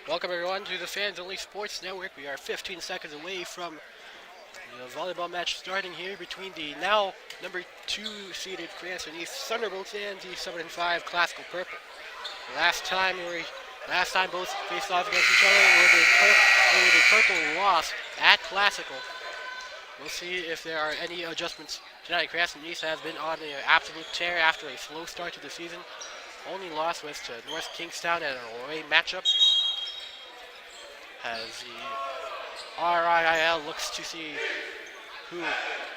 Welcome everyone to the Fans Only Sports Network. We are 15 seconds away from the volleyball match starting here between the now number 2 seeded Cranston East Thunderbolts and the 7-5 Classical Purple. Last time both faced off against each other, it was a purple loss at Classical. We'll see if there are any adjustments tonight. Cranston East has been on an absolute tear after a slow start to the season. Only loss was to North Kingstown at an away matchup, as the RIIL looks to see who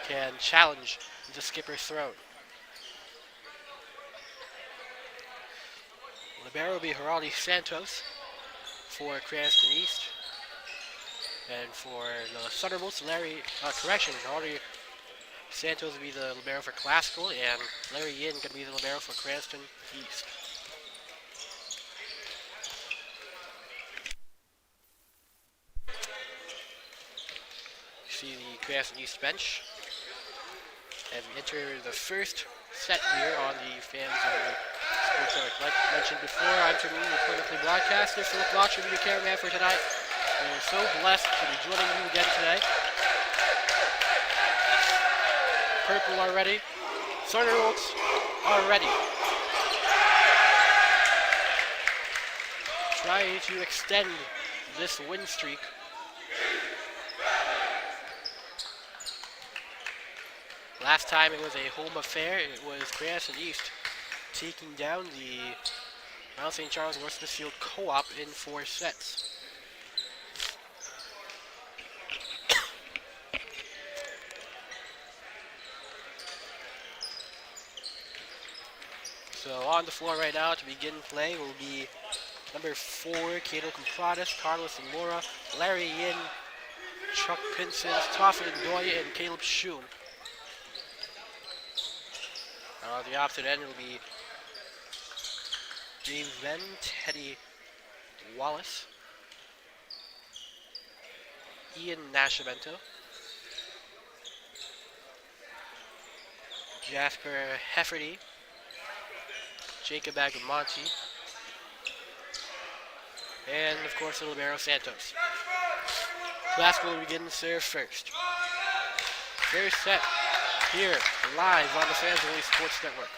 can challenge the skipper's throne. Libero will be Geraldi Santos for Cranston East. And for the Thunderbolts, Geraldi Santos will be the libero for Classical, and Larry Yin going to be the libero for Cranston East. See the Cranston East bench as we enter the first set here on the Fans Only Sports Network. Like mentioned before, I'm Termin, the play-by-play broadcaster. Philip Blotch will be your cameraman for tonight. And we're so blessed to be joining you again today. Purple are ready. Thunderbolts are ready. Trying to extend this win streak. Last time it was a home affair. It was Cranston East taking down the Mount St. Charles North Smithfield Co-op in 4 sets. So on the floor right now to begin play will be number 4, Cato Compratis, Carlos and Laura, Larry Yin, Chuck Pinsons, Toffin Ndoye, and Caleb Shum. On the opposite end will be James Venn, Teddy Wallace, Ian Nascimento, Jasper Hefferty, Jacob Agamonte, and of course the libero Santos. Classical will begin to serve first. First set here live on the Fans Only Sports Network.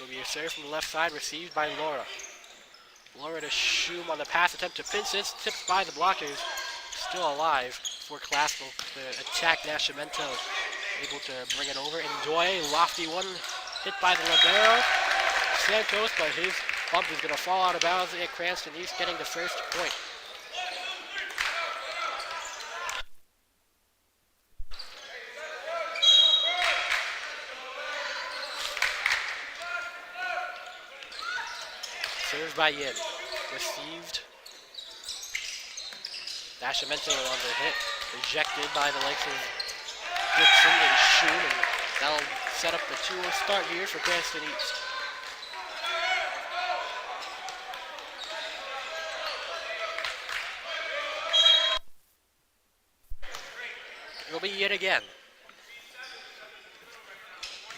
Will be a serve from the left side, received by Laura. Laura to Shum on the pass attempt to Pinsons, tipped by the blockers. Still alive for Classical to attack Nascimento. Able to bring it over. Ndoye, lofty one, hit by the libero Santos, but his bump is going to fall out of bounds at Cranston East, getting the first point. Served by Yin. Received. Nascimento on the hit. Rejected by the likes of Dixon and Shum, and that'll set up the 2-0 start here for Cranston East. It'll be Yin again.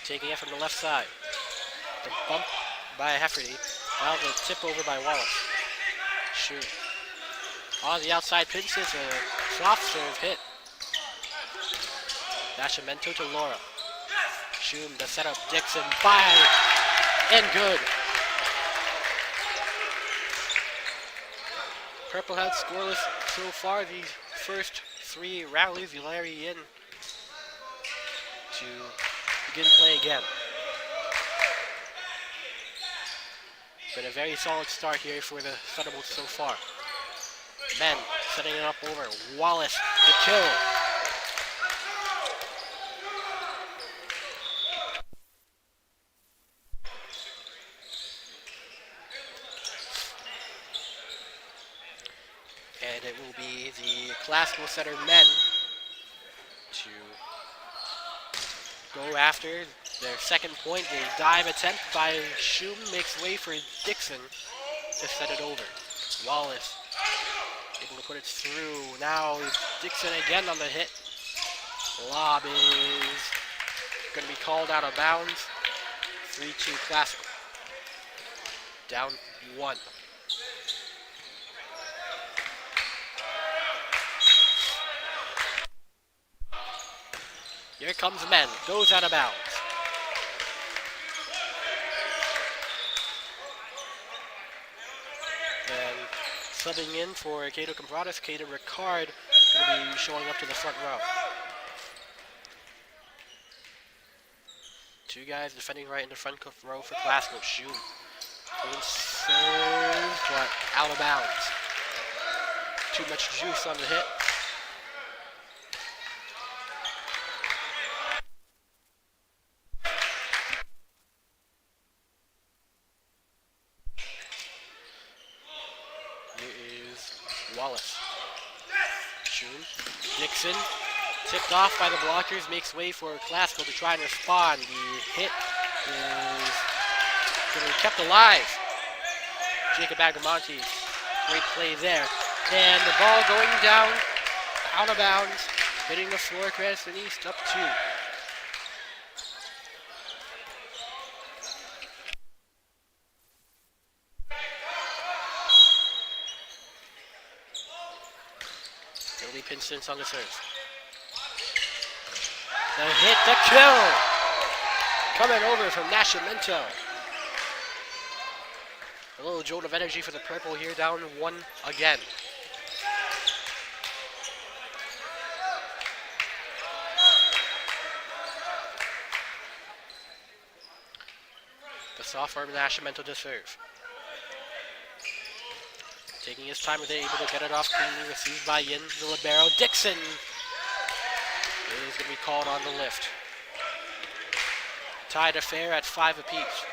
Taking it from the left side. The bump by Hefferty. Now the tip over by Wallace. Shoot. On the outside Pinsons, a soft serve hit. Nascimento to Laura. Shum to set up Dixon by and good. Purple had scoreless so far these first 3 rallies. Larry in to begin play again. Been a very solid start here for the Thunderbolts so far. Men setting it up over Wallace to kill. And it will be the Classical setter men to go after their second point. A dive attempt by Shum makes way for Dixon to set it over. Wallace able to put it through. Now Dixon again on the hit. Lob is going to be called out of bounds. 3-2 Classical. Down 1. Here comes Men. Goes out of bounds. And subbing in for Cato Compratus, Cato Ricard going to be showing up to the front row. Two guys defending right in the front row for Classical. Shoot. Serves, but out of bounds. Too much juice on the hit. Wallace. Shun. Dixon. Tipped off by the blockers. Makes way for Classical to try and respond. The hit is going to be kept alive. Jacob Agamonte. Great play there. And the ball going down. Out of bounds. Hitting the floor. Cranston East up 2. Billy Pinson's on the serve. The hit, the kill! Coming over from Nascimento. A little jolt of energy for the purple here, down 1 again. The sophomore Nascimento to serve. Taking his time with it, able to get it off cleanly, received by Yin, the libero. Dixon is going to be called on the lift. Tied affair at 5 apiece.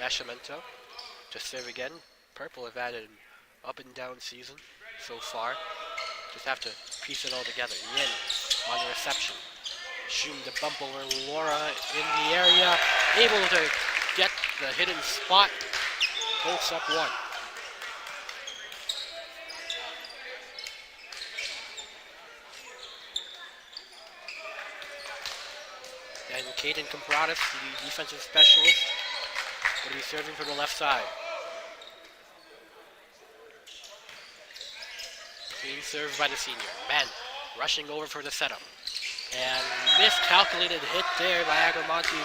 Nascimento to serve again. Purple have had an up and down season so far. Just have to piece it all together. Yin on the reception. Shooting the bump over Laura in the area. Able to get the hidden spot. Bolts up 1. And Caden Compratus, the defensive specialist, going to be serving from the left side. Being served by the senior. Men rushing over for the setup. And miscalculated hit there by Agamonte.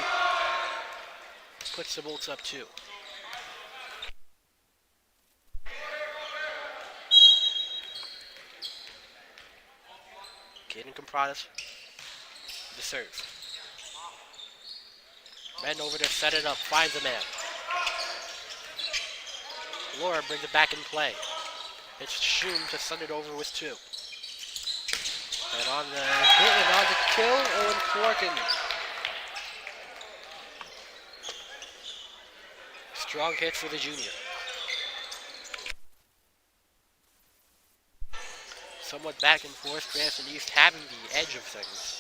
Puts the bolts up 2. Caden Compratus, the serve. Men over to set it up, finds a man. Laura brings it back in play. It's Shum to send it over with 2. And on the hit and on the kill, Owen Clarkin. Strong hit for the junior. Somewhat back and forth, Cranston East having the edge of things.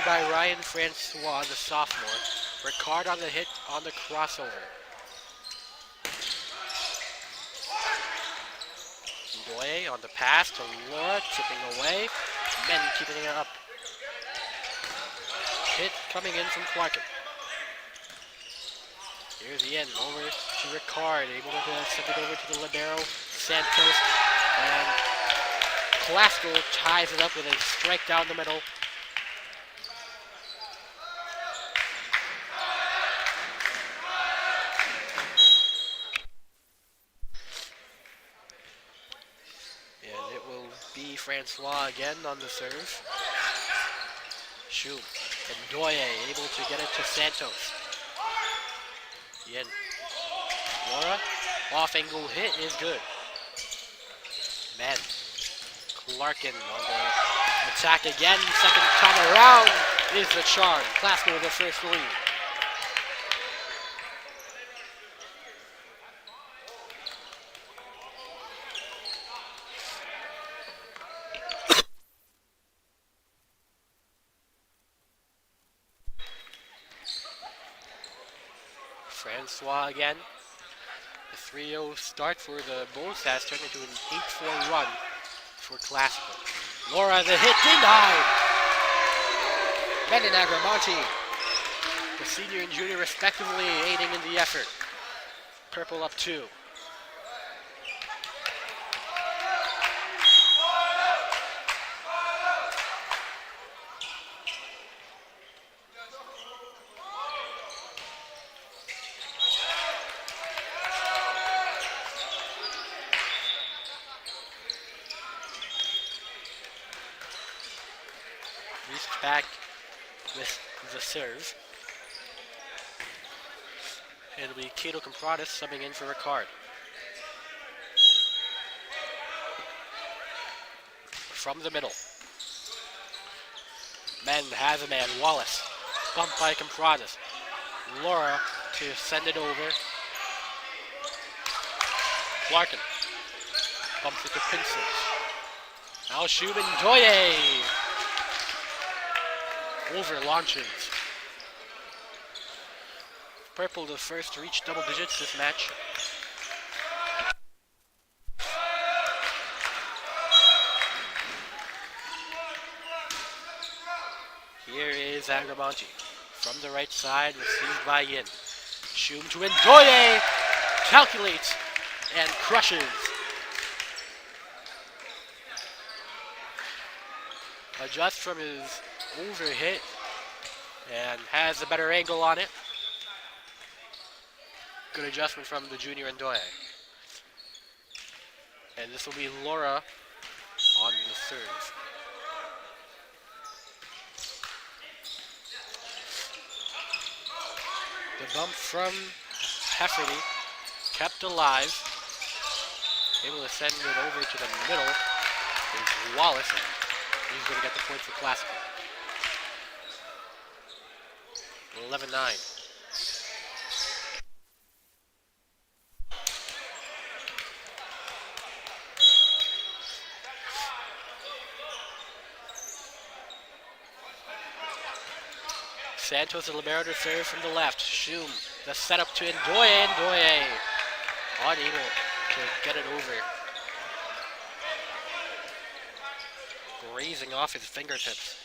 By Ryan Francois, the sophomore. Ricard on the hit on the crossover. Ndoye on the pass to Laura, tipping away. Men keeping it up. Hit coming in from Clarkin. Here's the end, over to Ricard, able to send it over to the libero, Santos, and Classical ties it up with a strike down the middle. Francois again on the serve. Shoot. And Doye able to get it to Santos. Yin. Laura. Off angle hit is good. Men. Clarkin on the attack again. Second time around is the charm. Classical with the first lead. Francois again. The 3-0 start for the Bulls has turned into an 8-4 run for Classical. Laura, the hit denied. Men and Agramonte, the senior and junior respectively, aiding in the effort. Purple up 2. Back with the serve. It'll be Cato Compratus subbing in for Ricard. From the middle. Men has a man. Wallace. Bumped by Compratus. Laura to send it over. Larkin. Bumps it to Pinsons. Now Schumann Doye. Over launches. Purple the first to reach double digits this match. Here is Agramonte. From the right side, received by Yin. Shum to Ndoye. Calculates and crushes. Adjusts from his over hit and has a better angle on it. Good adjustment from the junior Ndoye. And this will be Laura on the serve. The bump from Hefferty kept alive. Able to send it over to the middle is Wallace, and he's going to get the point for Classical. 11-9. Santos and Libero to serve from the left. Shum, the setup to Ndoye. Ndoye unable to get it over. Grazing off his fingertips.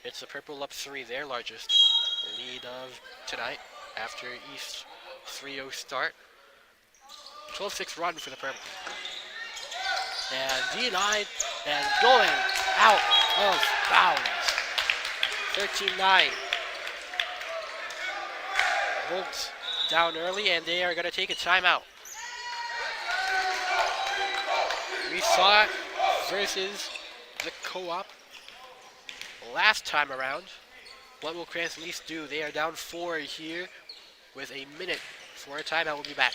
It's the Purple up 3, their largest lead of tonight after East's 3-0 start. 12-6 run for the Purple. And denied and going out of bounds. 13-9. Bolts down early and they are going to take a timeout. We saw it versus the co-op last time around. What will Cranston East do? They are down 4 here with a minute for a timeout. We'll be back.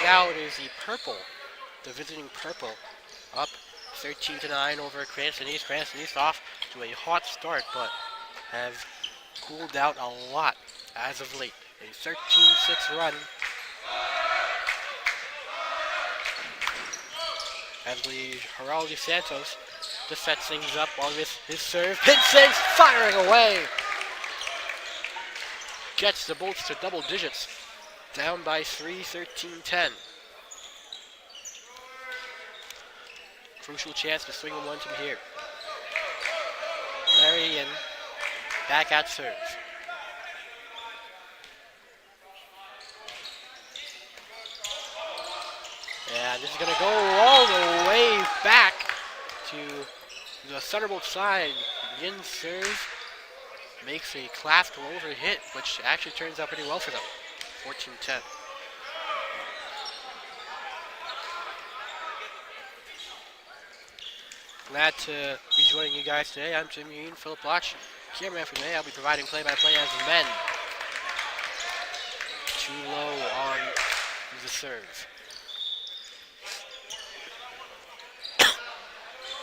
Now it is the Purple, the visiting Purple, up 13-9 over Cranston East. Cranston East off to a hot start, but have cooled down a lot as of late. A 13-6 run as the Geraldo Santos just sets things up on his serve. Pinsons firing away. Gets the Bolts to double digits. Down by 3, 13-10. Crucial chance to swing a one from here. Larry in, back at serve. And this is going to go all the way back to the Thunderbolt side. Yin serve. makes a classical over hit, which actually turns out pretty well for them. 14-10. Glad to be joining you guys today. I'm Jim Yeen, Philip Blotch. Cameraman for today. I'll be providing play-by-play as men. Too low on the serve.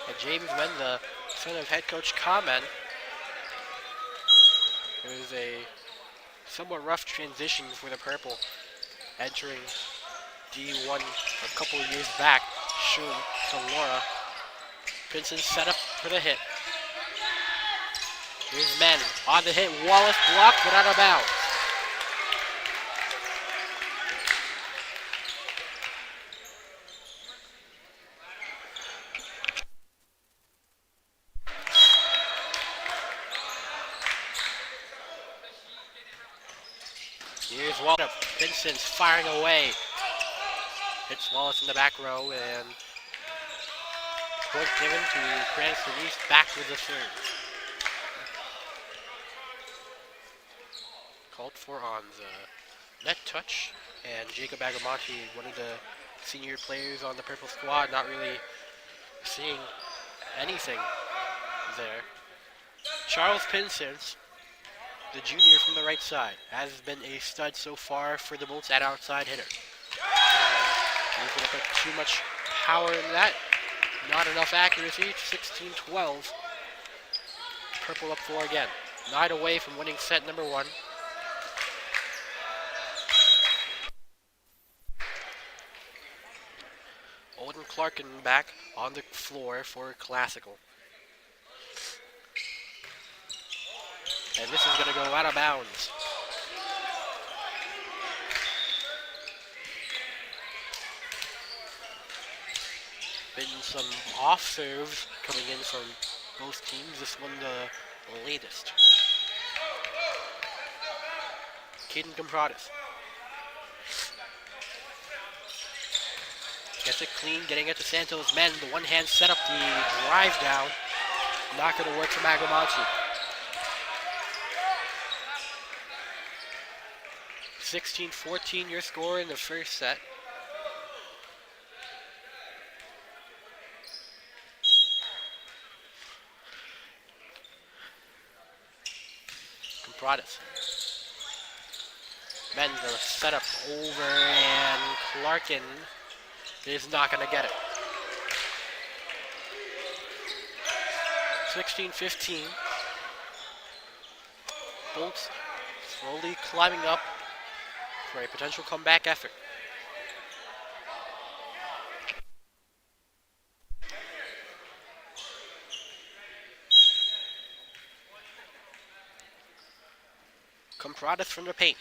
And James Men, the son of head coach Kamen. It was a somewhat rough transition for the Purple, entering D1 a couple of years back. Shun to Laura. Pinson set up for the hit. Here's Men on the hit. Wallace blocked, but out of bounds. Here's Wallace. Pinson's firing away. Hits Wallace in the back row, and point given to Cranston East, back with the serve. Called for on the net touch, and Jacob Agamonte, one of the senior players on the Purple squad, not really seeing anything there. Charles Pinson, the junior from the right side, has been a stud so far for the Bolts at outside hitter. He's going to put too much power in that. Not enough accuracy. 16-12. Purple up 4 again. 9 away from winning set number 1. Olden Clarkin back on the floor for classical. And this is going to go out of bounds. Been some off serves coming in from both teams. This one the latest. Caden Compratis gets it clean, getting it to Santos. Men, the one hand set up, the drive down. Not going to work for Agamonte. 16-14 your score in the first set. Compratis. Men, the setup over, and Clarkin is not going to get it. 16-15. Bolts slowly climbing up for a potential comeback effort. Compratis from the paint.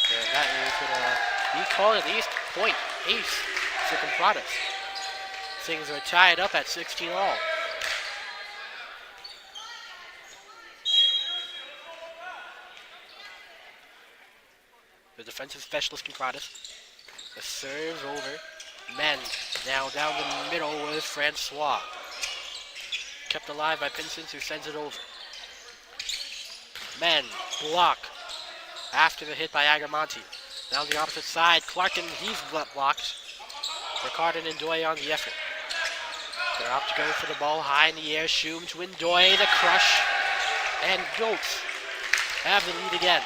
And that is going to be called at least point ace for Compratis. Things are tied up at 16 all. The defensive specialist Compratis. The serve's over. Men now down the middle with Francois. Kept alive by Pinson, who sends it over. Men block after the hit by Agamonte. Down the opposite side, Clarkin, he's blocked. Ricardin and Ndoye on the effort. They're up to go for the ball high in the air. Shum to Ndoye, the crush. And Bolts have the lead again.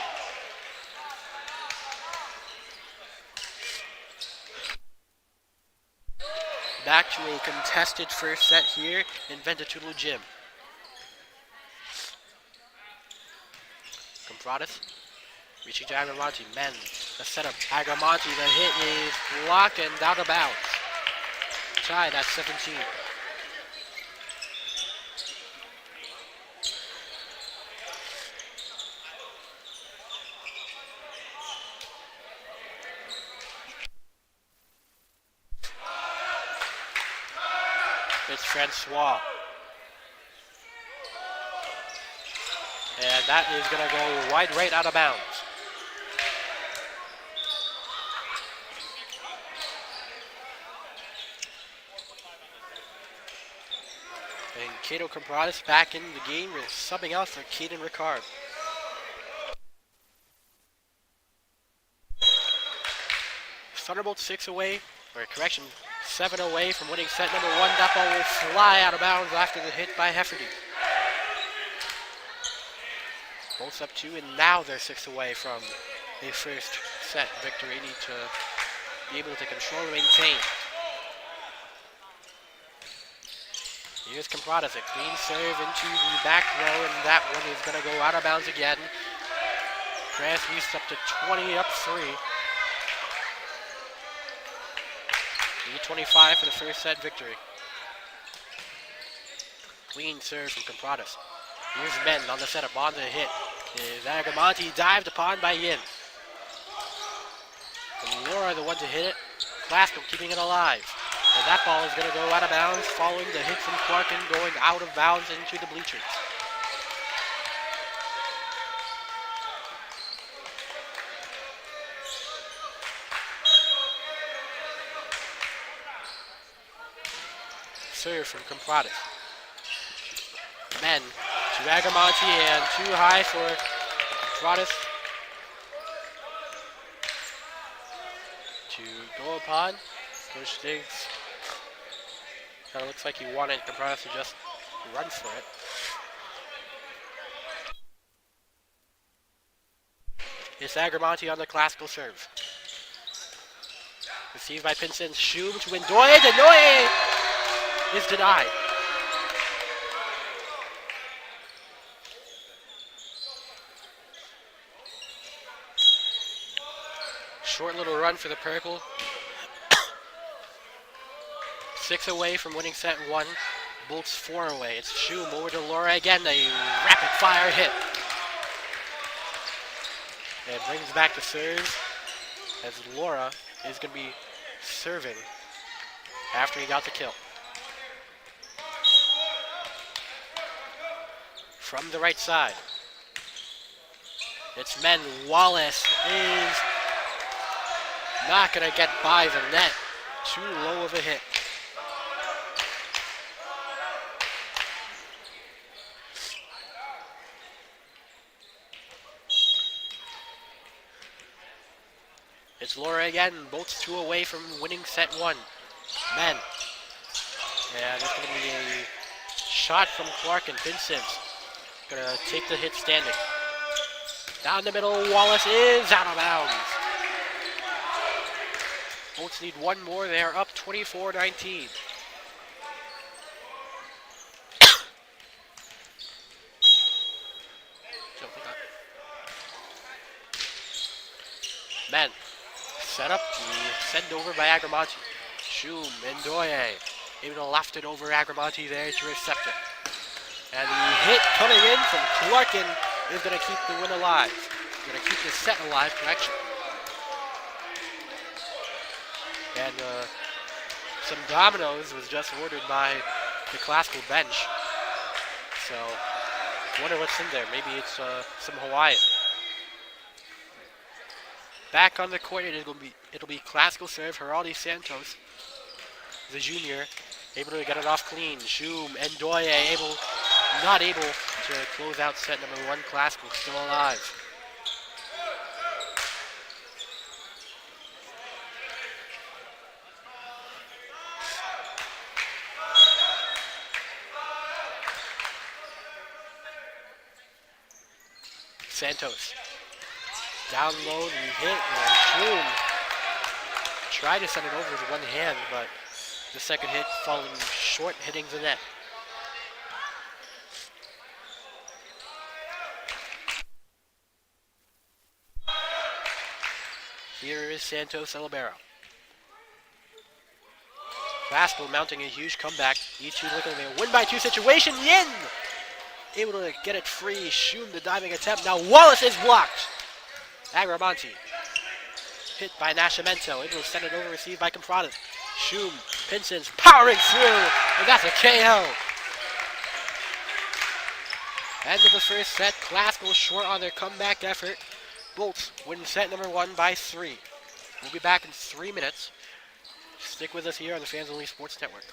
Back to a contested first set here in Ventatulu Gym. Compratis reaching to Agamonte. Men, the setup. Agamonte, the hit is blocked and out of bounds. Tied at 17. It's Francois. And that is going to go wide right out of bounds. And Cato Compratis back in the game, subbing out for Caden Ricard. Thunderbolt 6 away, or correction, 7 away from winning set number 1. That ball will fly out of bounds after the hit by Hefferty. Bolts up 2, and now they're 6 away from a first set victory. Need to be able to control and maintain. Here's Compratis, a clean serve into the back row, and that one is going to go out of bounds again. Cranston up to 20, up 3. 25 for the first set victory. Clean serve from Compratis. Here's Ben on the setup, on the hit. Is Agramonte dived upon by Yin. And Laura the one to hit it. Glasgow keeping it alive. And that ball is going to go out of bounds following the hit from Clarkin, going out of bounds into the bleachers. Serve from Compratis. Men to Agramonte and too high for Compratis to go upon. Coach Stiggs kind of looks like he wanted Compratis to just run for it. It's Agramonte on the classical serve. Received by Pinson. Shum to Ndoye. Ndoye is denied. Short little run for the purple. 6 away from winning set 1. Bolts 4 away. It's Shum over to Laura again. A rapid fire hit. And brings back the serve as Laura is going to be serving after he got the kill. From the right side, it's Men. Wallace is not going to get by the net. Too low of a hit. It's Laura again, both 2 away from winning set 1. Men. And it's going to be a shot from Clark and Vincent. Going to take the hit standing. Down the middle, Wallace is out of bounds. Bolts need one more. They are up 24-19. Men. Set up, send over by Agramonte. Shum, Ndoye, able to left it over Agramonte there to intercept it. And the hit coming in from Clarkin is going to keep the win alive. Going to keep the set alive, correction. And some dominoes was just ordered by the classical bench. So, wonder what's in there. Maybe it's some Hawaiian. Back on the court, it'll be classical serve. Geraldi Santos, the junior, able to get it off clean. Shum, Ndoye not able to close out set number 1. Classical still alive. Santos. Down low, the hit, and boom. Tried to send it over with one hand, but the second hit falling short, hitting the net. Here is Santos Elibero. Classical mounting a huge comeback. E2 looking at a win by 2 situation. Yin! Able to get it free. Shum the diving attempt. Now Wallace is blocked. Agramonte. Hit by Nascimento. Able to send it over, received by Compratis. Shum, Pinson's powering through, and that's a KO. End of the first set. Classical short on their comeback effort. Bolts win set number 1 by 3. We'll be back in 3 minutes. Stick with us here on the Fans Only Sports Network.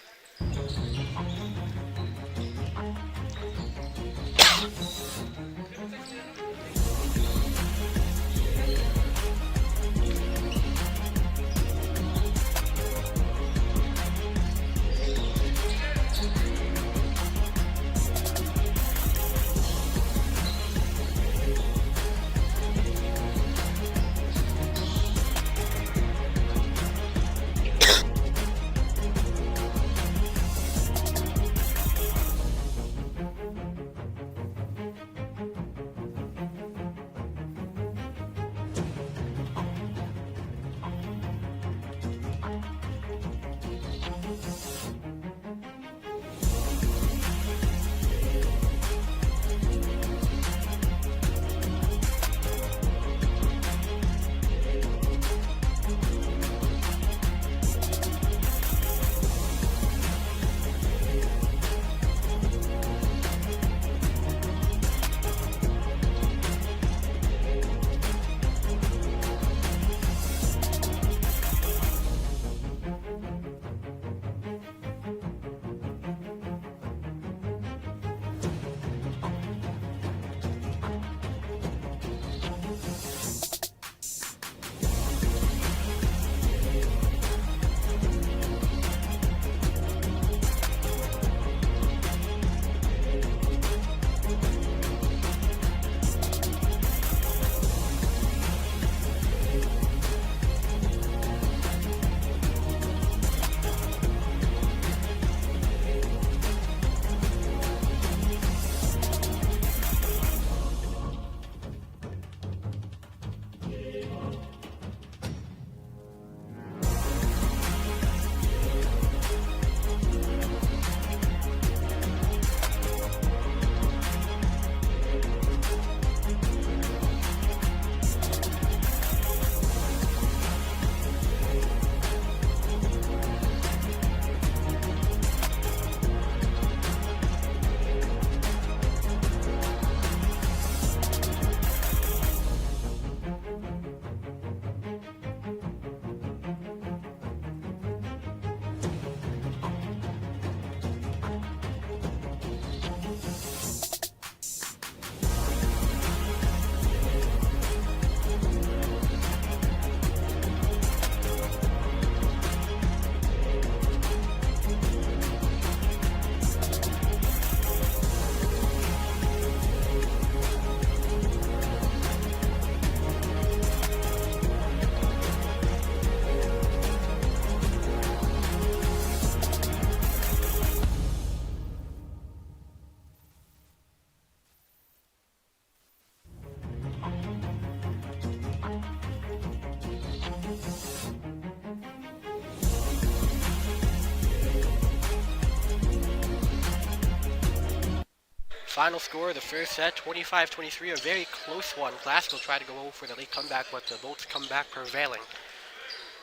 Final score of the first set, 25-23, a very close one. Classical tried to go for the late comeback, but the Bolts come back prevailing.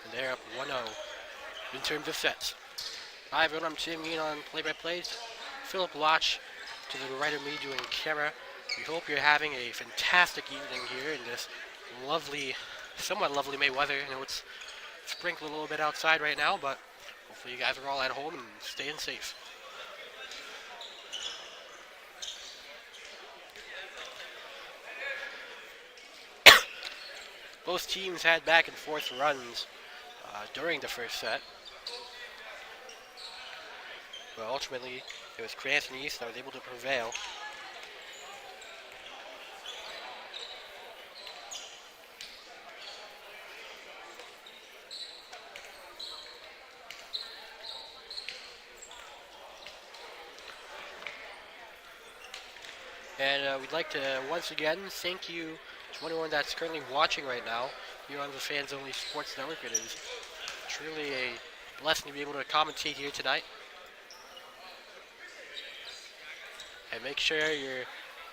And they're up 1-0 in terms of sets. Hi everyone, I'm Tim Mean on play-by-plays. Philip Lotch to the right of me doing camera. We hope you're having a fantastic evening here in this lovely, somewhat lovely May weather. I know it's sprinkling a little bit outside right now, but hopefully you guys are all at home and staying safe. Both teams had back and forth runs during the first set. But ultimately, it was Cranston East that was able to prevail. And we'd like to once again thank you to anyone that's currently watching right now here on the Fans Only Sports Network. It is truly a blessing to be able to commentate here tonight. And make sure you're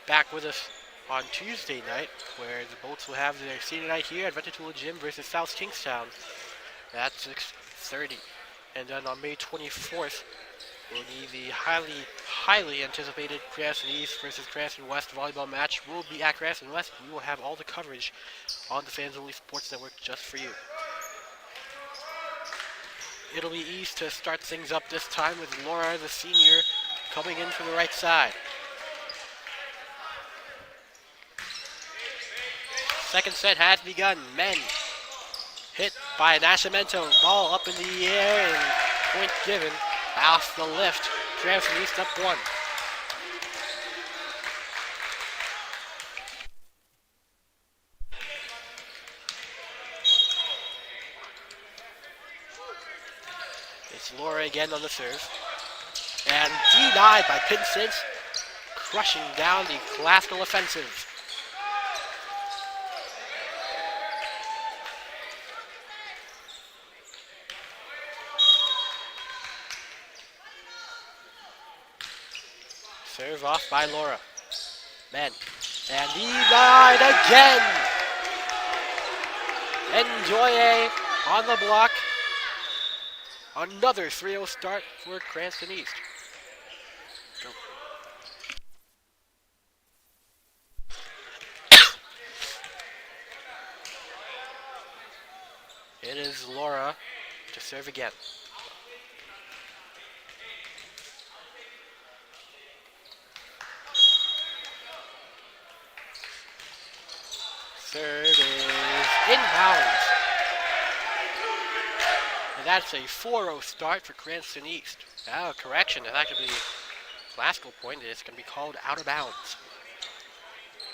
back with us on Tuesday night, where the Bolts will have their senior night here at Ventatula Gym versus South Kingstown at 6:30. And then on May 24th, will be the highly anticipated Cranston East versus Cranston West volleyball match. We'll be at Cranston West. We will have all the coverage on the Fans Only Sports Network just for you. It'll be East to start things up this time with Laura, the senior, coming in from the right side. Second set has begun. Men hit by Nascimento. Ball up in the air and point given. Off the lift. Cranston East up 1. It's Laura again on the serve. And denied by Pinsent, crushing down the classical offensive. Serve off by Laura. Men. And denied again. Enjoye on the block. Another 3-0 start for Cranston East. It is Laura to serve again. Serve is inbounds. And that's a 4-0 start for Cranston East. Oh, correction, it's actually a classical point. It's going to be called out of bounds.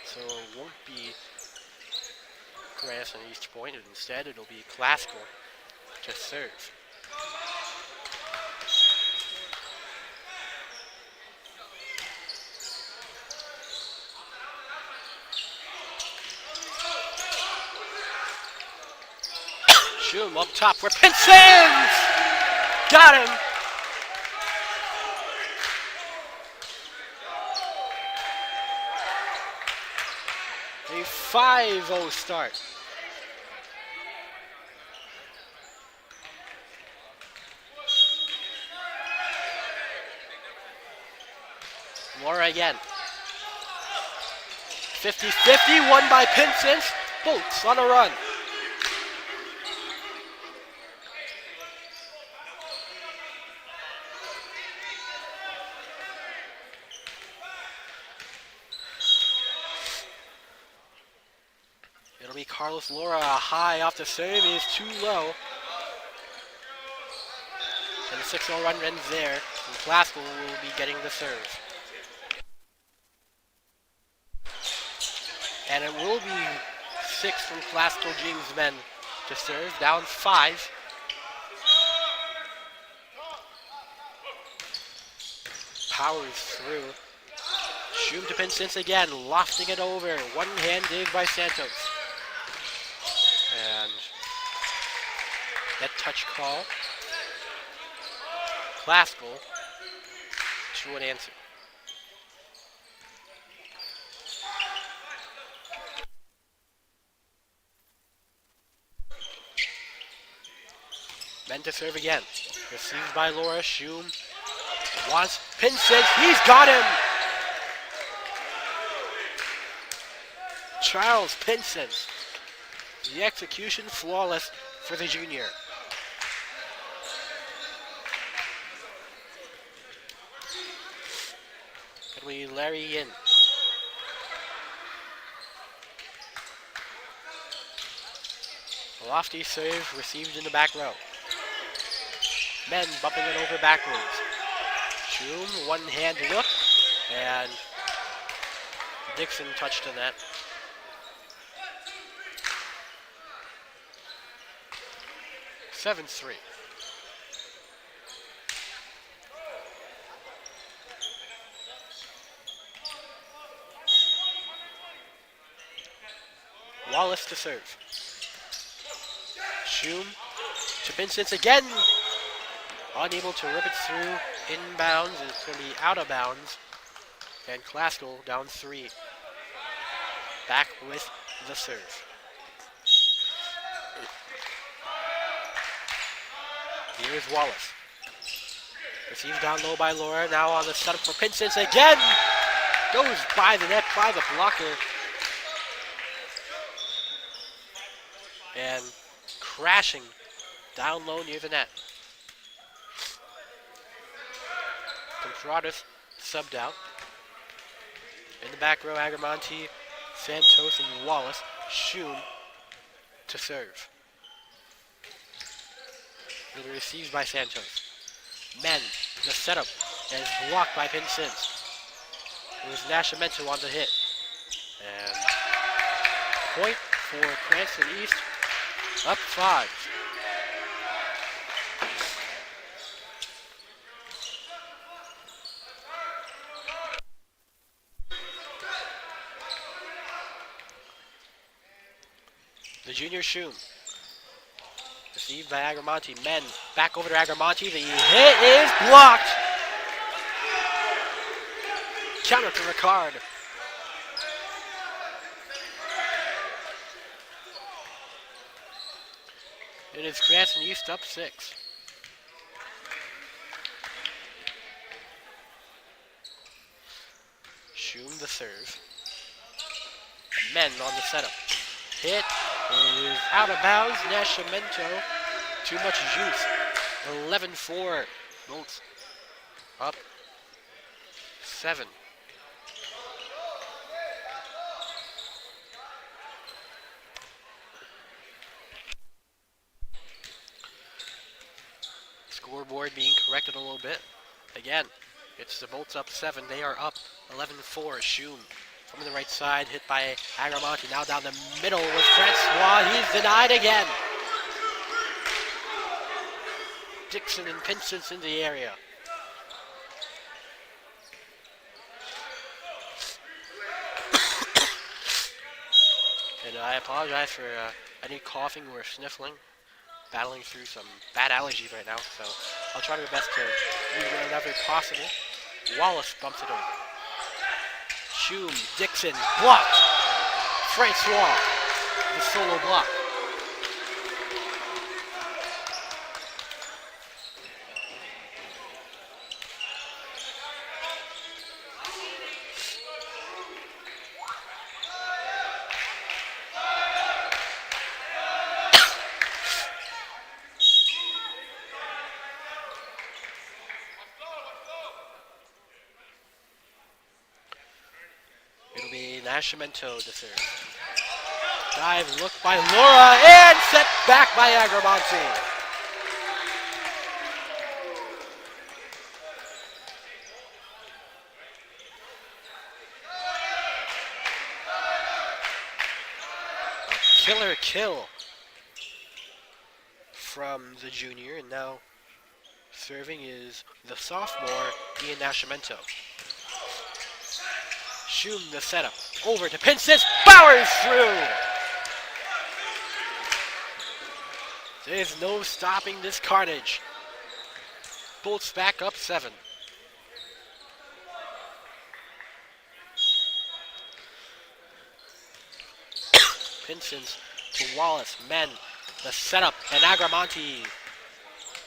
So it won't be Cranston East point. Instead, it'll be classical to serve. Shoom up top for Pinsons! Got him! A 5-0 start. Laura again. 50-50, won by Pinsons. Bolts on a run. It'll be Carlos Laura high off the serve. It is too low. And the 6-0 run ends there. And Classical will be getting the serve. And it will be 6 from Classical James Men to serve. Down 5. Powers through. Shoom to Pinsons again, lofting it over. One-hand dig by Santos. And that touch call. Classical to an answer. Men to serve again. Received by Laura. Shum wants Pinsent. He's got him! Charles Pinsent. The execution flawless for the junior. And we Larry in. Lofty serve received in the back row. Men bumping it over backwards. Shum, one-hand look, and Dixon touched the net. Seven 3. Wallace to serve. Shum to Vincent again. Unable to rip it through inbounds. It's going to be out of bounds. And Klaskell down 3. Back with the serve. Here's Wallace. Received down low by Laura. Now on the setup for Pinsent again. Goes by the net, by the blocker. And crashing down low near the net. Compratus subbed out. In the back row, Agramonte, Santos, and Wallace. Shum to serve. It'll be received by Santos. Men, the setup, is blocked by Pinsent. It was Nascimento on the hit. And point for Cranston East, up 5. The junior Shum. Received by Agramonte. Men back over to Agramonte. The hit is blocked. Counter to Ricard. It is Cranston East up 6. Shum the serve. Men on the setup. Hit is out of bounds. Nascimento. Too much juice. 11-4. Bolts up 7. Scoreboard being corrected a little bit. Again, it's the Bolts up 7. They are up 11-4. Shum from the right side, hit by Agramonte. Now down the middle with Francois. He's denied again. Dixon and Pinsent's in the area. And I apologize for any coughing or sniffling. Battling through some bad allergies right now, so I'll try my best to use whenever possible. Wallace bumps it over. Shum, Dixon, blocked. Francois, the solo block. It'll be Nascimento to serve. Dive look by Laura and set back by Agramonte. A killer kill from the junior, and now serving is the sophomore Ian Nascimento. Shum the setup. Over to Pinsent. Powers through. There's no stopping this carnage. Bolts back up 7. Pinsent to Wallace. Men. The setup. And Agramonte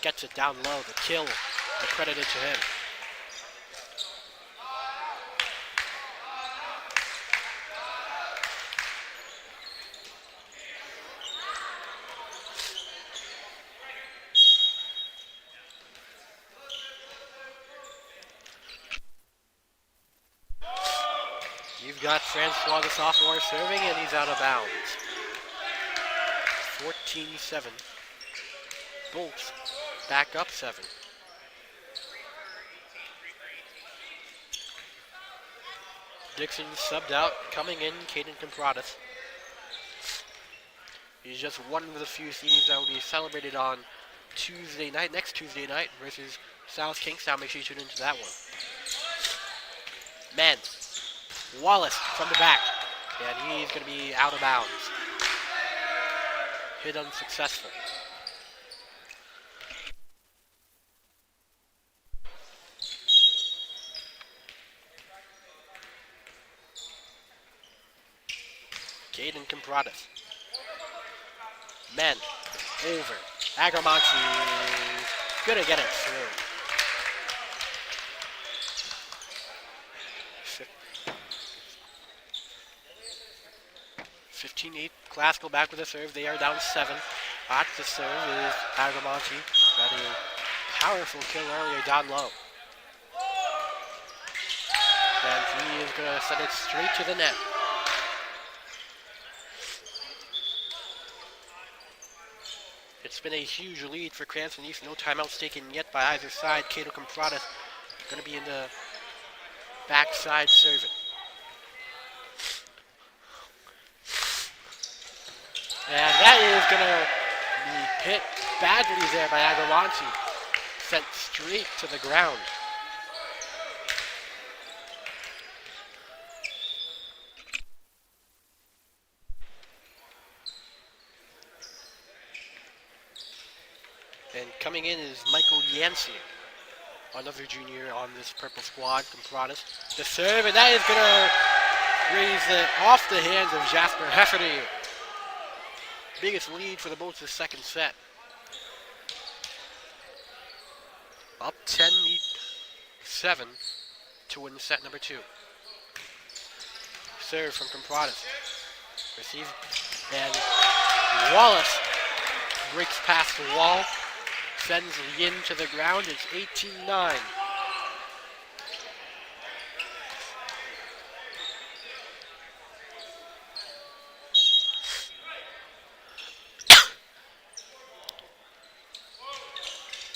gets it down low. The kill accredited to him. You've got Francois, the sophomore, serving, and he's out of bounds. 14-7. Bolts back up 7. Dixon subbed out, coming in, Caden Compratus. He's just one of the few seniors that will be celebrated on Tuesday night, next Tuesday night, versus South Kingstown. Make sure you tune into that one. Men. Wallace from the back, and he's going to be out of bounds. Hit unsuccessful. Caden Compratus. Men. Over. Agramonte. Gonna get it through. 15-8. Classical back with a serve. They are down 7. Hot to serve is Agramonte. Got a powerful kill earlier down low. And he is going to send it straight to the net. It's been a huge lead for Cranston East. No timeouts taken yet by either side. Cato Compratus going to be in the backside serving. And that is going to be hit badly there by Agramonte. Sent straight to the ground. And coming in is Michael Yancey, another junior on this purple squad, Compratus. The serve, and that is going to raise it off the hands of Jasper Hefferty. Biggest lead for the Bolts this second set. Up 10-7 to win set number 2. Serve from Compratus. Receive, and Wallace breaks past the wall. Sends Yin to the ground. It's 18-9.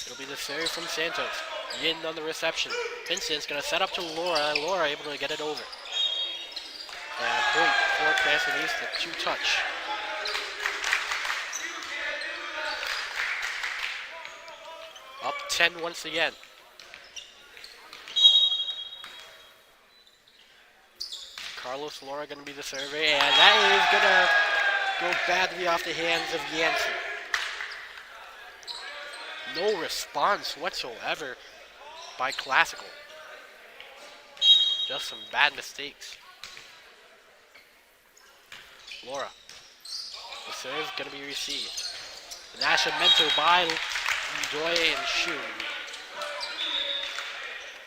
It'll be the serve from Santos. Yin on the reception. Vincent's going to set up to Laura. Laura able to get it over. And point for Cranston East, a 2-touch. Up 10 once again. Carlos Laura going to be the server, and that is going to go badly off the hands of Yancey. No response whatsoever by Classical. Just some bad mistakes. Laura. The serve going to be received. Nascimento by Joy and Shu.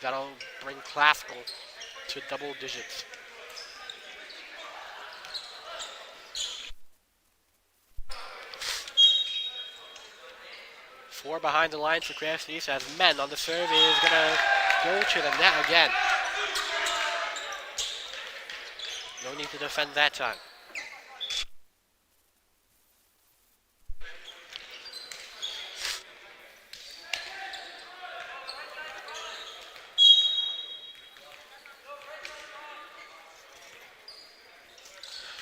That'll bring Classical to double digits. Four behind the line for Cranston East as Men on the serve is going to go to the net again. No need to defend that time.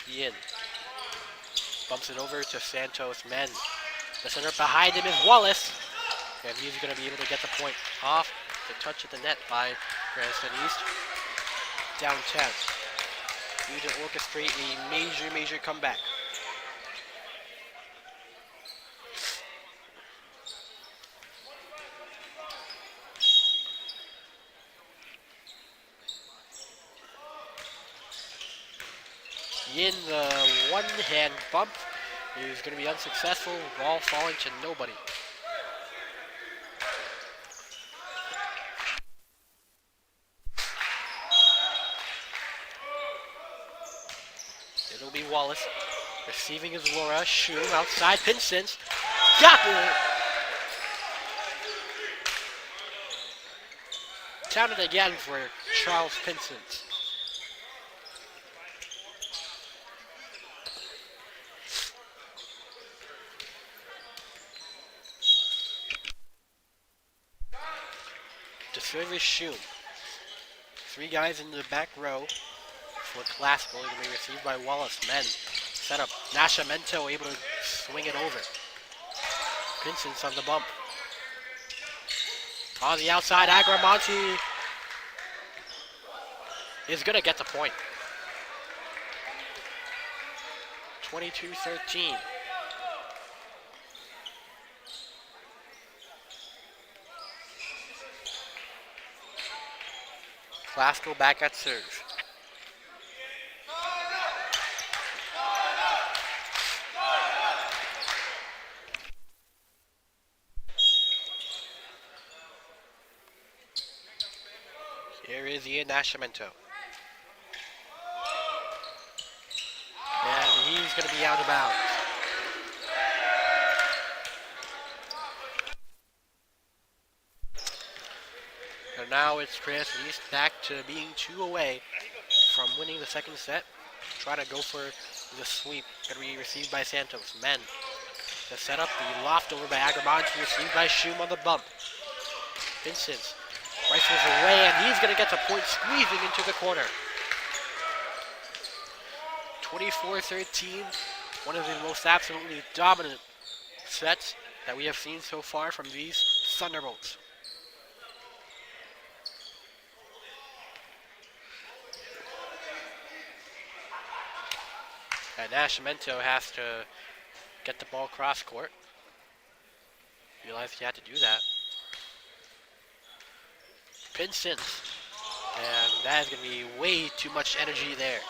Yin bumps it over to Santos. Men. The center behind him is Wallace. And he's going to be able to get the point off the touch at the net by Cranston East. Down 10. Need to orchestrate a major comeback. Yin, the one-hand bump is going to be unsuccessful. Ball falling to nobody. Wallace. Receiving is Laura. Shum outside. Pinsons. Got it! Counted again for Charles Pinsons. To serve is Shum. 3 guys in the back row for Classical. It'll be received by Wallace. Men set up. Nascimento able to swing it over. Pinsons on the bump. On the outside, Agramonte is going to get the point. 22-13. Classical back at serve. Here is Ian Nascimento. And he's going to be out of bounds. And now it's Cranston East back to being 2 away from winning the second set. Try to go for the sweep. Going to be received by Santos. Men. The setup, the loft over by Agramonte, received by Shum on the bump. Vincent rifles away, and he's going to get the point, squeezing into the corner. 24-13, one of the most absolutely dominant sets that we have seen so far from these Thunderbolts. And Nascimento has to get the ball cross court. Realized he had to do that. Pinsons. And that is going to be way too much energy there.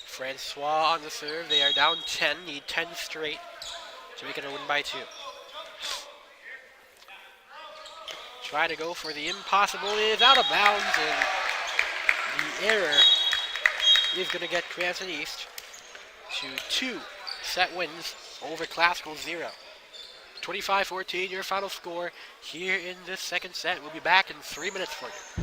Francois on the serve. They are down 10. Need 10 straight to make it a win by 2. Try to go for the impossible. It is out of bounds, and the error is going to get Cranston East to 2 set wins over Classical 0. 25-14, your final score here in this second set. We'll be back in 3 minutes for you.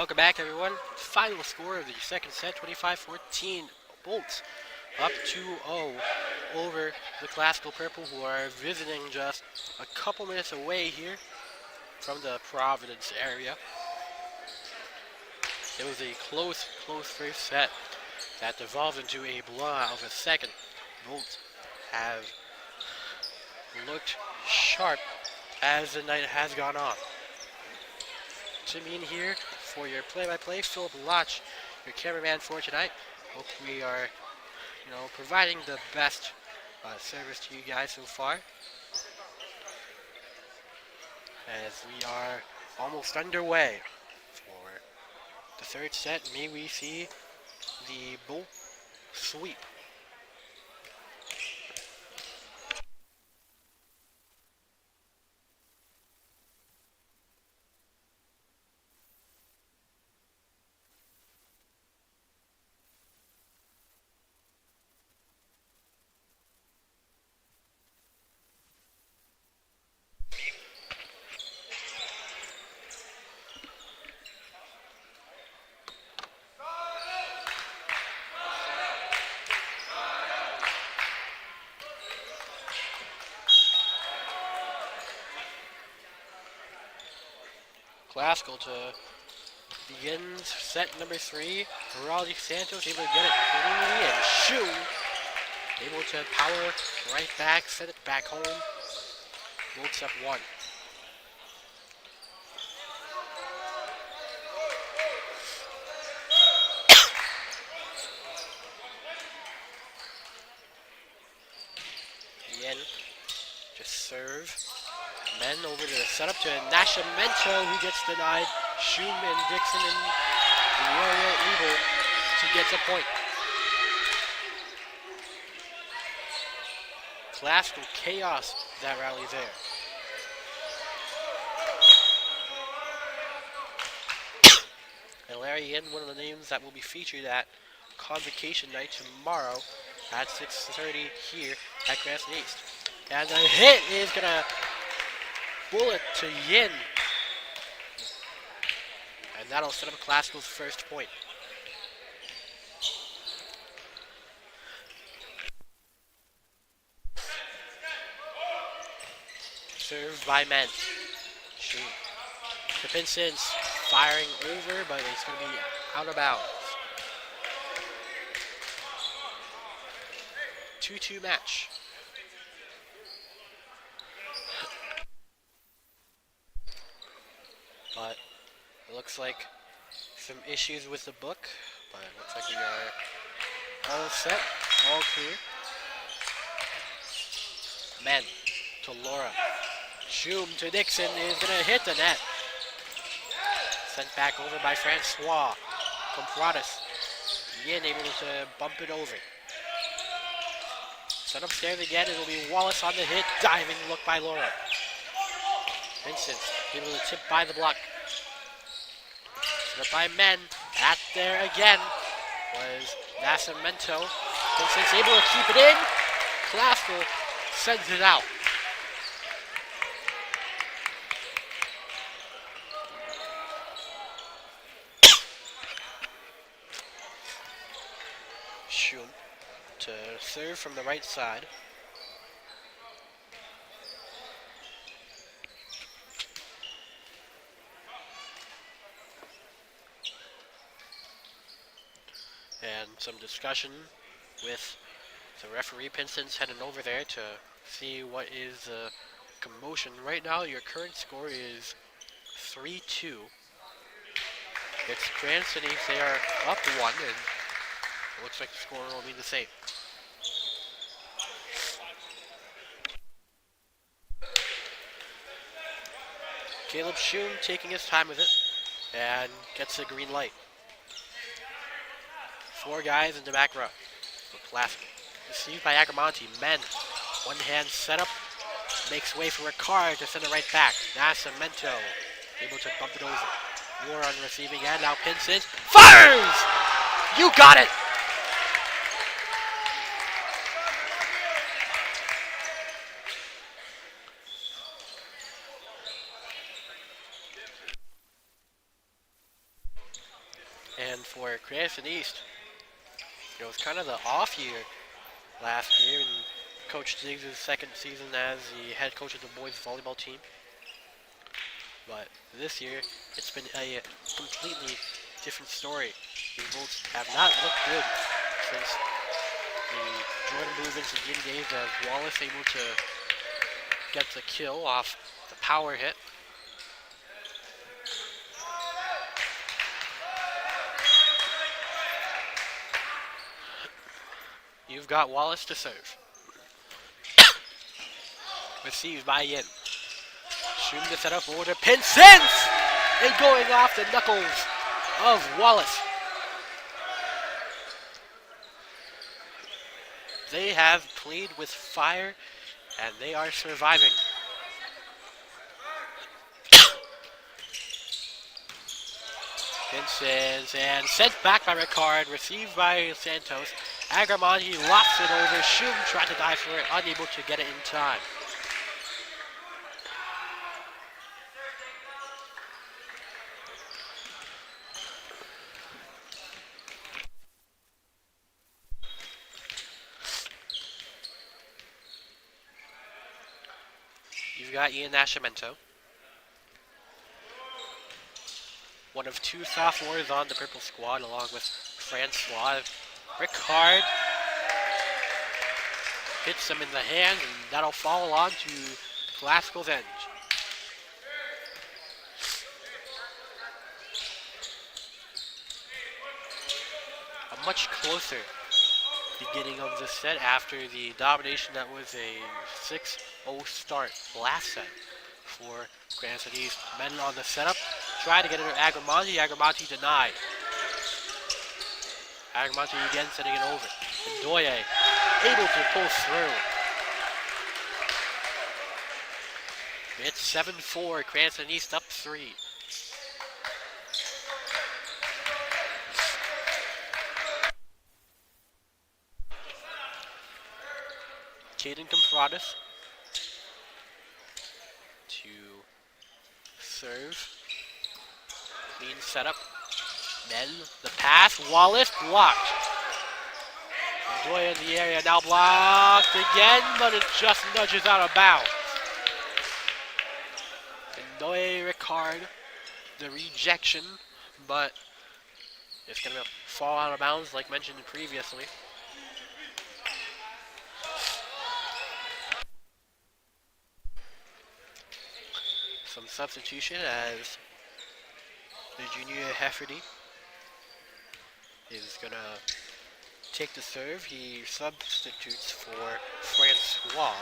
Welcome back, everyone. Final score of the second set, 25-14. Bolts up 2-0 over the Classical Purple, who are visiting just a couple minutes away here from the Providence area. It was a close first set that devolved into a blowout of a second. Bolts have looked sharp as the night has gone on. Jimmy in here for your play-by-play. Philip Lotch, your cameraman for tonight. Hope we are, providing the best service to you guys so far. As we are almost underway for the third set, may we see the Bolt sweep. Classical to begin set number 3. Raleigh Santos able to get it cleanly and shoot. Able to power right back, send it back home. Bolts up 1. Yen just serve. Men over to the setup to Nascimento, who gets denied. Shum and Dixon in the area able to get a point. Classical chaos that rally there. And Larry Yen, one of the names that will be featured at Convocation Night tomorrow at 6:30 here at Cranston East. And the hit is going to bullet to Yin. And that'll set up Classical's first point. Served by Men. Shoot. Pinson's firing over, but it's going to be out of bounds. 2-2 match. But it looks like some issues with the book, but it looks like we are all set, all clear. Men to Laura. Shum to Dixon is going to hit the net. Sent back over by Francois. Compratus. Yin able to bump it over. Set upstairs again. It'll be Wallace on the hit. Diving look by Laura. Vincent able to tip by the block. Set up by Men. At there again was Nascimento. Vincent's able to keep it in. Classical sends it out. Shum to serve from the right side. And some discussion with the referee. Pinson's heading over there to see what is the commotion. Right now, your current score is 3-2. It's Cranston. They are up 1, and it looks like the score will be the same. Caleb Shum taking his time with it and gets a green light. 4 guys in the back row. Classic. Received by Agramonte. Men. One hand setup. Makes way for Ricard to send it right back. Nascimento able to bump it over. War on receiving end. Now Pinson fires! You got it! for Cranston East, it was kind of the off year last year in Coach Diggs' second season as the head coach of the boys volleyball team. But this year, it's been a completely different story. The Bolts have not looked good since the Jordan movements and Yin days, as Wallace able to get the kill off the power hit. You've got Wallace to serve. Received by Yin. Shooting the setup over to Pinsent! And going off the knuckles of Wallace. They have played with fire and they are surviving. Pinsent and sent back by Ricard, received by Santos. Agramonte lofts it over. Shum tried to dive for it, unable to get it in time. You've got Ian Nascimento, one of two sophomores on the purple squad, along with Francois. Ricard hits him in the hand, and that'll fall on to Glasgow's end. A much closer beginning of the set after the domination that was a 6-0 start last set for Cranston East. Men on the setup, try to get it to Agramonte. Agramonte denied. Agramonte again setting it over. Ndoye able to pull through. It's 7-4, Cranston East up 3. Caden Compratus to serve. Clean setup. Men, the pass. Wallace blocked. Ndoye in the area, now blocked again, but it just nudges out of bounds. Ndoye Ricard, the rejection, but it's going to fall out of bounds like mentioned previously. Some substitution as the junior Hefferty is going to take the serve. He substitutes for Francois.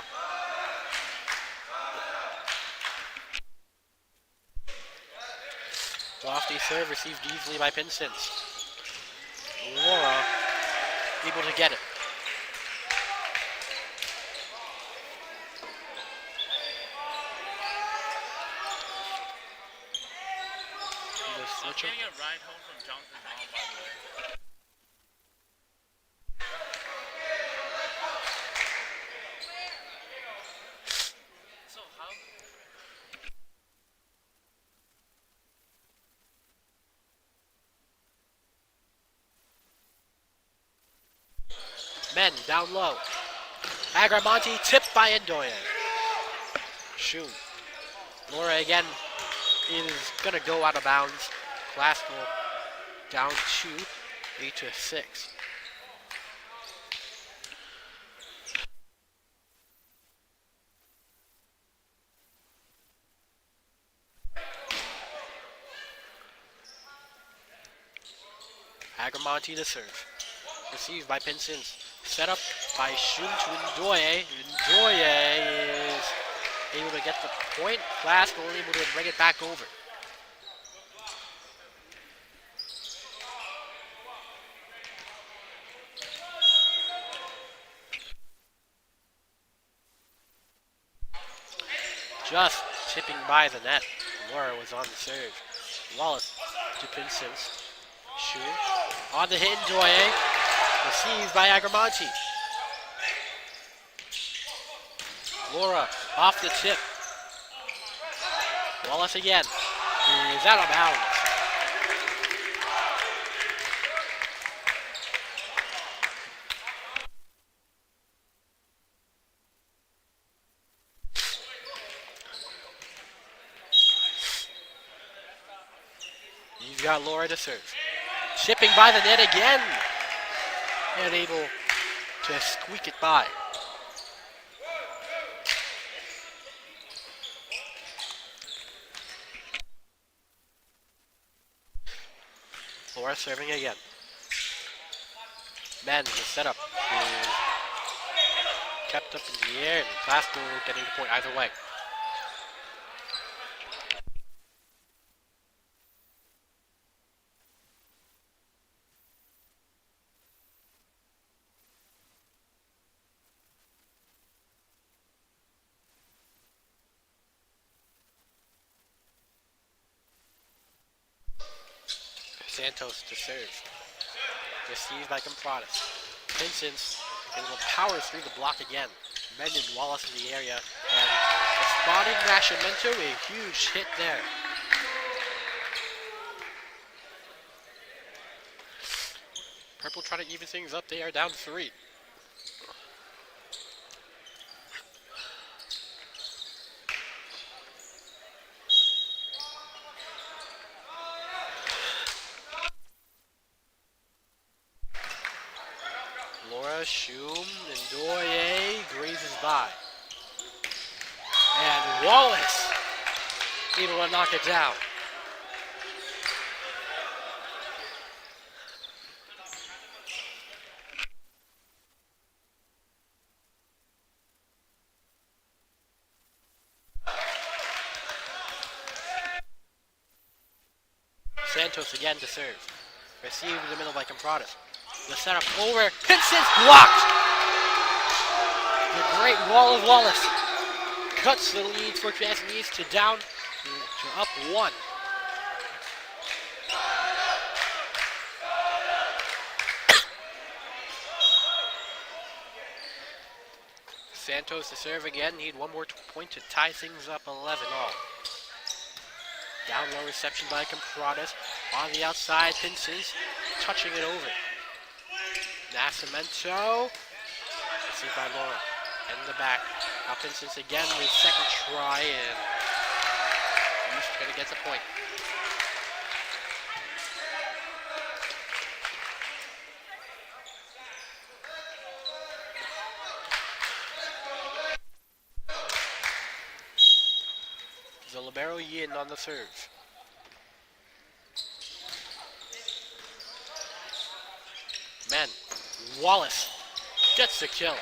Lofty serve received easily by Pinsent. Laura able to get it. I'm getting a ride home from Johnson Hall, by the way. So how? Men down low. Agramonte tipped by Ndoye. Shoot. Laura again is gonna go out of bounds. Glasgow down 2, 8-6. Agramonte to serve. Received by Pinsent. Set up by Shun to Ndoye. Ndoye is able to get the point. Glasgow able to bring it back over. Just tipping by the net. Laura was on the serve. Wallace to Pinsent. Shun on the hit. Ndoye received by Agramonte. Laura off the tip. Wallace again. Is out of bounds. got Laura to serve. Chipping by the net again. And able to squeak it by. Laura serving again. Men, the setup is kept up in the air, and Glasgow getting the point either way. Santos to serve. Received by Compratus. Vincent able to power through the block again. Mendon Wallace in the area. And spotting Nascimento, a huge hit there. Purple trying to even things up. They are down 3. Laura, Shum, and Doye grazes by. And Wallace able to knock it down. Santos again to serve. Received in the middle by Compratus. The setup over. Vincent blocked! The great wall of Wallace cuts the lead for Cranston East to down to up 1. Santos to serve again. Need one more point to tie things up 11 all. Down low reception by Compratus. On the outside, Pinsons touching it over. Nascimento. Received by Laura. In the back. Now Pinsons again with second try, and East going to get the point. The libero Yin on the serve. Men. Wallace gets the kill.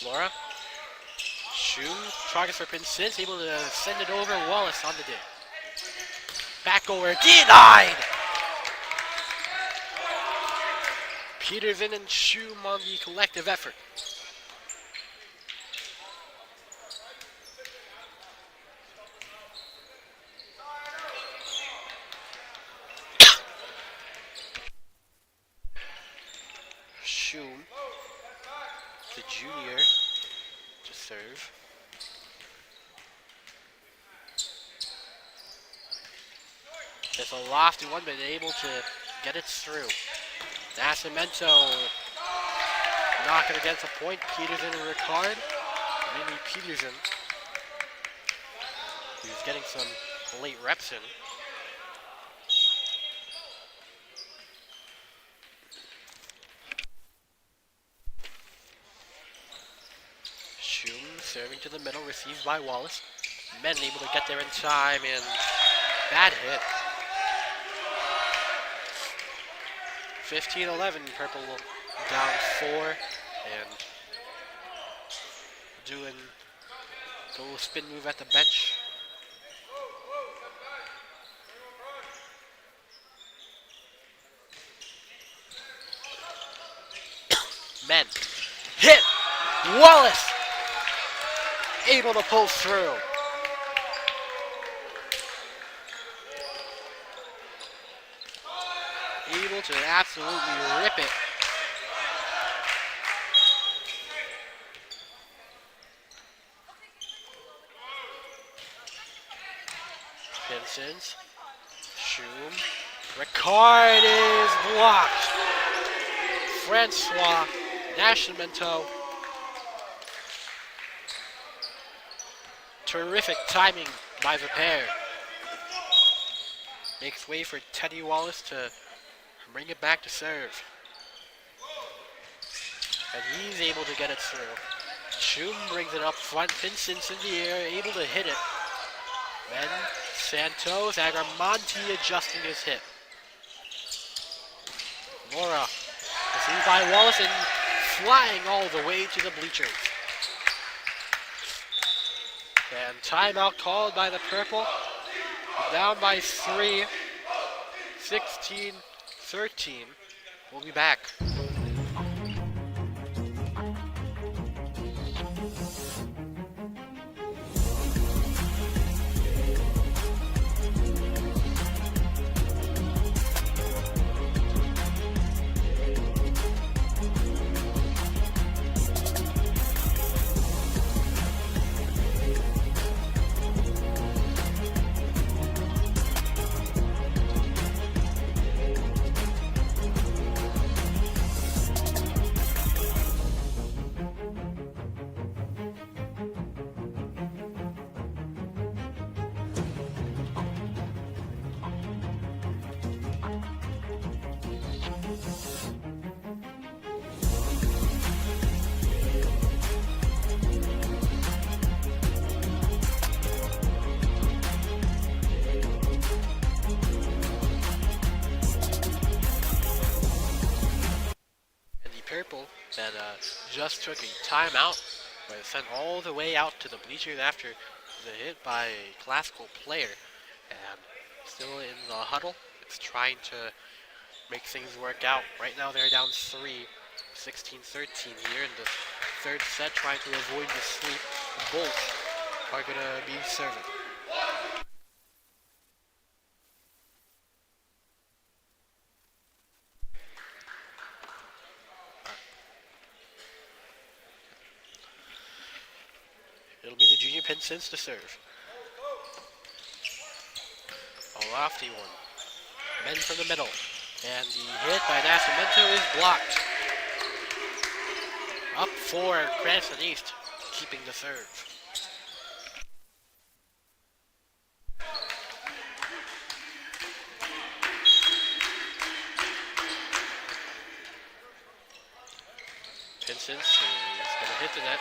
Laura. Shum. Targets for Pinsins. Able to send it over. Wallace on the dig. Back over. Denied! Peterson and Shum on the collective effort. Shum, the junior, to serve. It's a lofty one, but able to get it through. Nascimento knocking against a point. Peterson and Ricard. Mainly Peterson, who's getting some late reps in. Shum serving to the middle, received by Wallace. Men able to get there in time, and bad hit. 15-11, Purple down 4, and doing the little spin move at the bench. Men. Hit! Wallace! Able to pull through. Able to absolutely rip it. Pinsons. Shum. Ricard is blocked. Francois Nascimento. Terrific timing by the pair. Makes way for Teddy Wallace to bring it back to serve. And he's able to get it through. Shum brings it up front. Pinsons in the air, able to hit it. Then Santos, Agramonte adjusting his hit. Laura, received by Wallace and flying all the way to the bleachers. And timeout called by the purple. Down by 3, 16-13. We'll be back. Purple that just took a timeout, but sent all the way out to the bleachers after the hit by a classical player, and still in the huddle. It's trying to make things work out. Right now they're down 3, 16-13 here in the third set, trying to avoid the sweep. Both are gonna be serving. It'll be the junior Pinsons to serve. A lofty one. Men from the middle. And the hit by Nascimento is blocked. Up for Cranston East, keeping the serve. Pinsons is going to hit the net.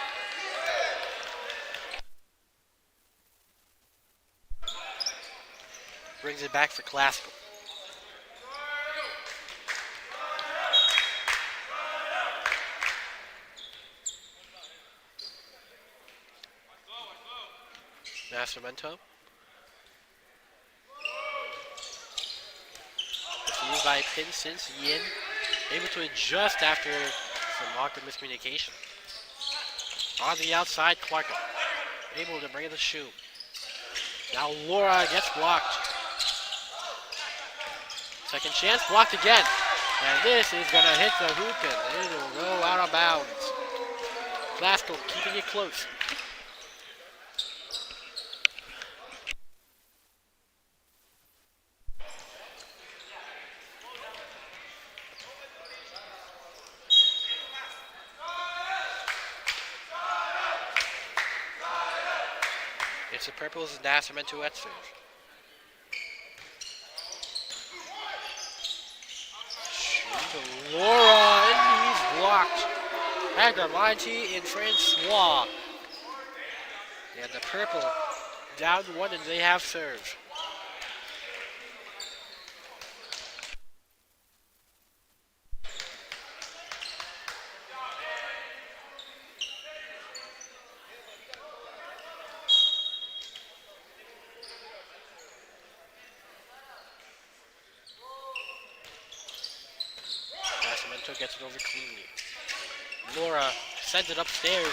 Brings it back to classical. Nascimento. Received by Pinsons. Yin able to adjust after some awkward miscommunication. On the outside, Clark able to bring it to Shum. Now Laura gets blocked. Second chance, blocked again. And this is going to hit the hoop and it will go out of bounds. Classical keeping it close. It's the Purples' Nascimento at serve. Laura, and he's blocked. Agramonte and Francois. And the Purple down 1 and they have serve. Gets it over cleanly. Laura sends it upstairs.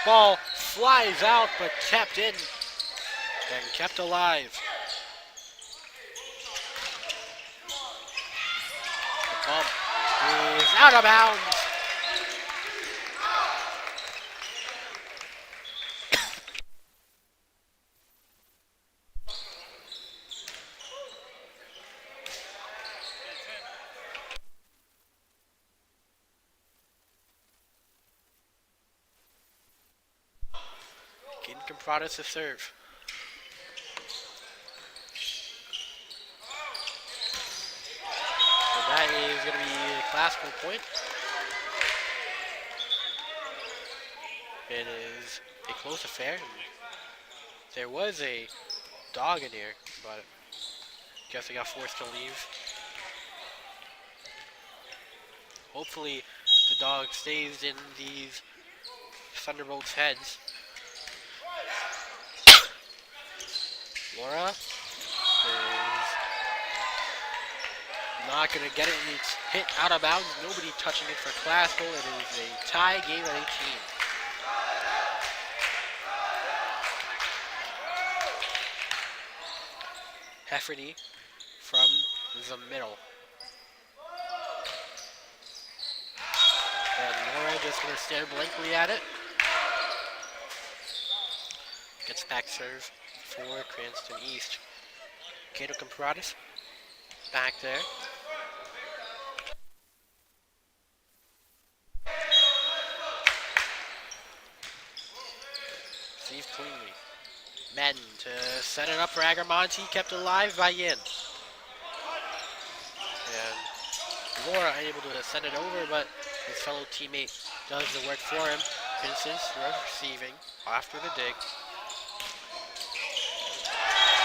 Ball flies out but kept in and kept alive. The bump is out of bounds. Compradas to serve. And that is going to be a classical point. It is a close affair. There was a dog in here, but I guess he got forced to leave. Hopefully the dog stays in these Thunderbolts' heads. Laura is not going to get it. It's hit out of bounds. Nobody touching it for classical. It is a tie game at 18. Hefferty from the middle. And Laura just going to stare blankly at it. Gets back serve for Cranston East. Cato Compradas back there. Steve cleanly. Men to set it up for Agramonte, kept alive by Yin. And Laura unable to send it over, but his fellow teammate does the work for him. Vincent receiving after the dig.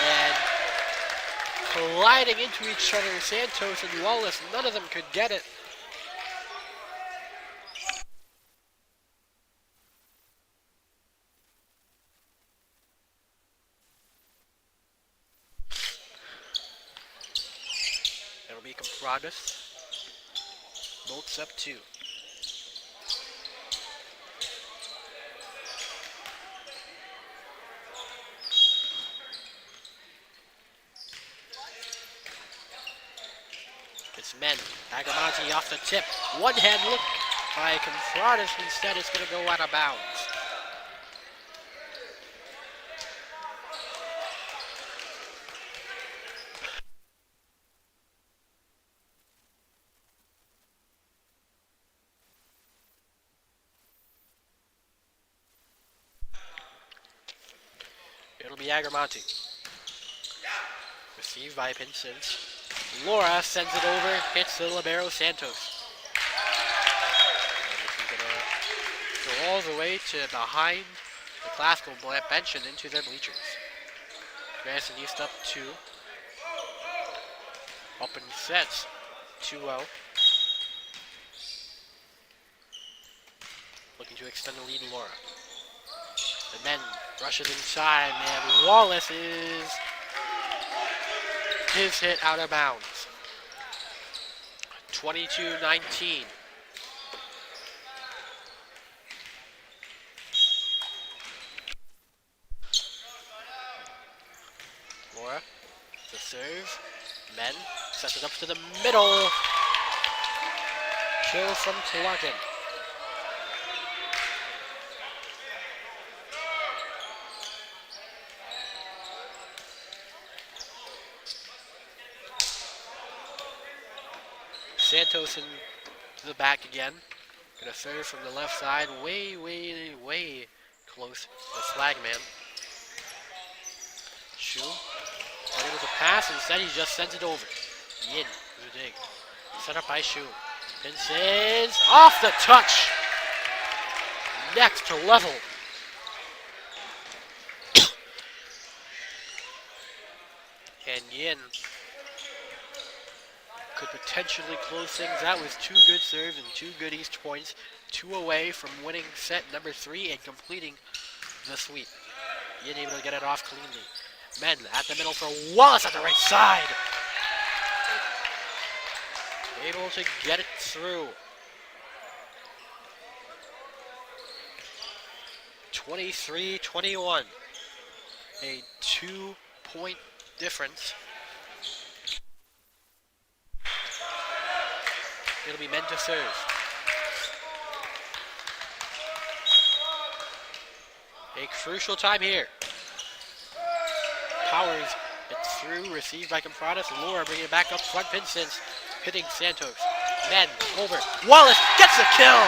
And colliding into each other, Santos and Wallace, none of them could get it. It'll be Compradas. Bolts up 2. It's Men. Agramonte off the tip. One hand look by Compradas. Instead, it's going to go out of bounds. It'll be Agramonte. Received by Pinsons. Laura sends it over, hits the libero Santos. And this is going to go all the way to behind the classical bench and into their bleachers. Cranston East up 2. Up in sets, 2-0. Looking to extend the lead, Laura. And then rushes inside, man. Wallace is his hit out of bounds. 22-19. Laura, the serve. Men sets it up to the middle. Kill from Tlarkin. Santos in the back again. Gonna serve from the left side, way close to the flag man. Shu, unable to pass, instead he just sends it over. Yin, the dig. Set up by Shu. Vincent, off the touch. Next to level. And Yin could potentially close things out with 2 good serves and 2 good East points. 2 away from winning set number 3 and completing the sweep. Yin able to get it off cleanly. Men at the middle for Wallace at the right side. Able to get it through. 23-21. A 2-point difference. It'll be Men to serve. A crucial time here. Powers it through, received by Compradas. Laura bringing it back up front. Vincent hitting Santos. Men over. Wallace gets the kill!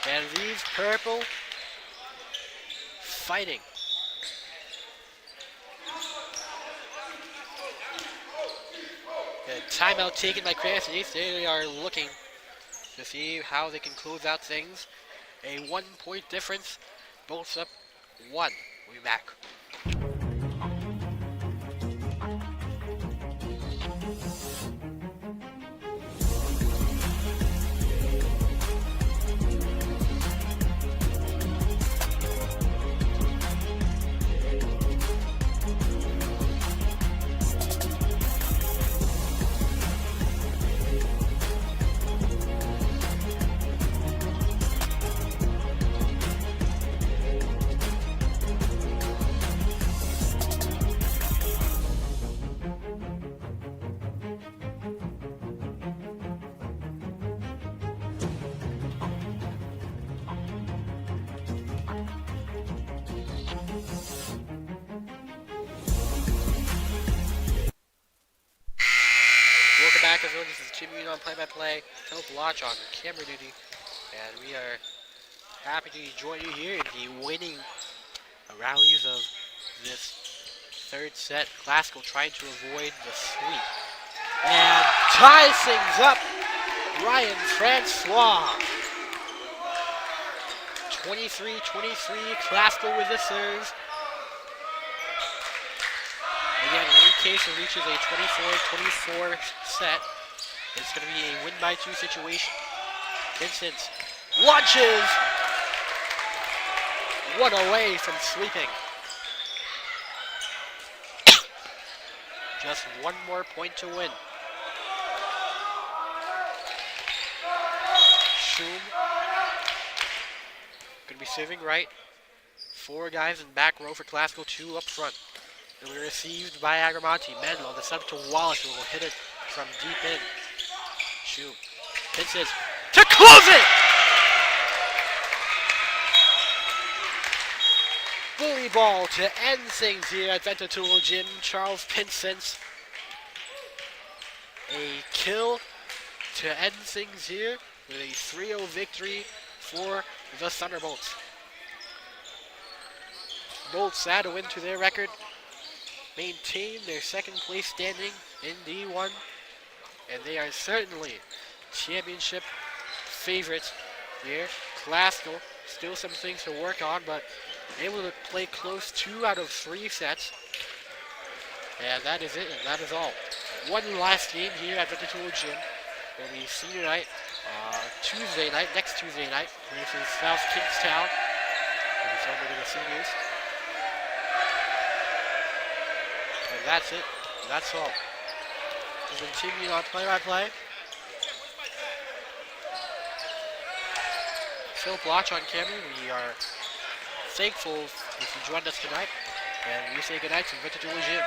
And purple fighting. And timeout taken by Cranston East. They are looking to see how they can close out things. A 1 point difference. Both up 1. We'll be back. Welcome back, everyone. This is Jimmy on play-by-play. Philip Lodge on camera duty. And we are happy to join you here in the winning rallies of this third set. Glasgow trying to avoid the sweep. And ties things up. Ryan Francois. 23-23. Glasgow with the serve. Again, in any case it reaches a 24-24 set, it's going to be a win-by-2 situation. Vincent launches! One away from sweeping. Just one more point to win. Shum going to be serving right. 4 guys in back row for Glasgow, 2 up front. And we received by Agramonte. Menlo, the sub to Wallace, who will hit it from deep in. Shum. Pinces to close it! Volleyball to end things here at Ventatulo Gym. Charles Pinsence. A kill to end things here with a 3-0 victory for the Thunderbolts. Bolts add a win to their record. Maintain their second place standing in D1, and they are certainly championship favorites here. Glasgow, still some things to work on, but able to play close 2 out of 3 sets. And that is it, and that is all. One last game here at Ventatulo Gym. It'll be senior night, Tuesday night, next Tuesday night, versus South Kingstown. We'll be celebrating the seniors. And that's it. That's all. We'll continue on play-by-play. Phil Blotch on camera. We are thankful if you joined us tonight. And we say goodnight to Ventatulo Gym.